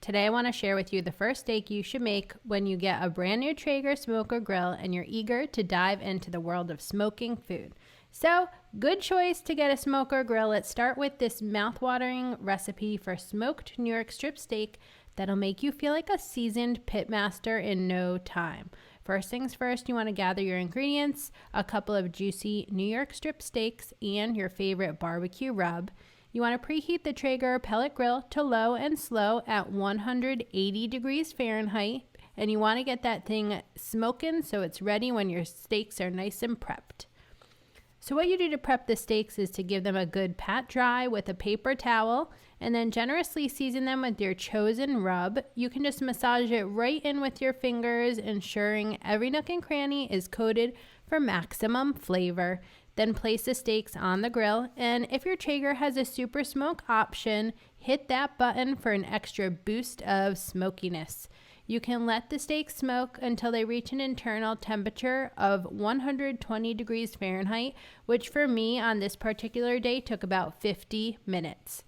Today I want to share with you the first steak you should make when you get a brand new Traeger smoker grill and you're eager to dive into the world of smoking food. So, good choice to get a smoker grill. Let's start with this mouth-watering recipe for smoked New York strip steak that'll make you feel like a seasoned pitmaster in no time. First things first, you want to gather your ingredients, a couple of juicy New York strip steaks, and your favorite barbecue rub. You want to preheat the Traeger pellet grill to low and slow at 180 degrees Fahrenheit, and you want to get that thing smoking so it's ready when your steaks are nice and prepped. So what you do to prep the steaks is to give them a good pat dry with a paper towel and then generously season them with your chosen rub. You can just massage it right in with your fingers, ensuring every nook and cranny is coated for maximum flavor. Then place the steaks on the grill, and if your Traeger has a super smoke option, hit that button for an extra boost of smokiness. You can let the steaks smoke until they reach an internal temperature of 120 degrees Fahrenheit, which for me on this particular day took about 50 minutes.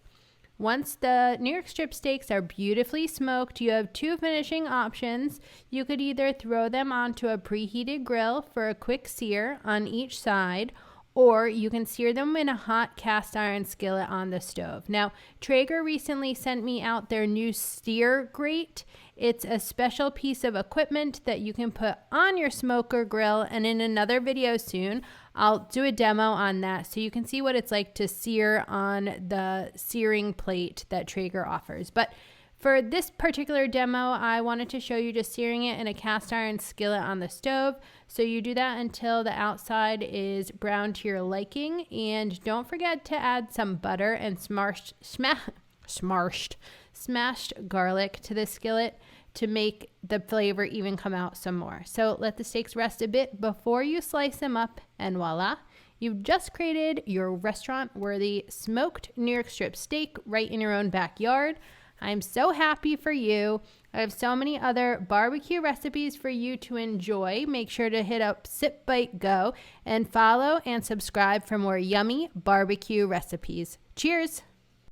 Once the New York strip steaks are beautifully smoked, you have two finishing options. You could either throw them onto a preheated grill for a quick sear on each side, or you can sear them in a hot cast iron skillet on the stove. Now, Traeger recently sent me out their new sear grate. It's a special piece of equipment that you can put on your smoker grill, and in another video soon, I'll do a demo on that so you can see what it's like to sear on the searing plate that Traeger offers. But for this particular demo, I wanted to show you just searing it in a cast iron skillet on the stove. So you do that until the outside is brown to your liking. And don't forget to add some butter and smashed garlic to the skillet to make the flavor even come out some more. So let the steaks rest a bit before you slice them up, and voila, you've just created your restaurant-worthy smoked New York strip steak right in your own backyard. I'm so happy for you. I have so many other barbecue recipes for you to enjoy. Make sure to hit up SipBiteGo and follow and subscribe for more yummy barbecue recipes. Cheers!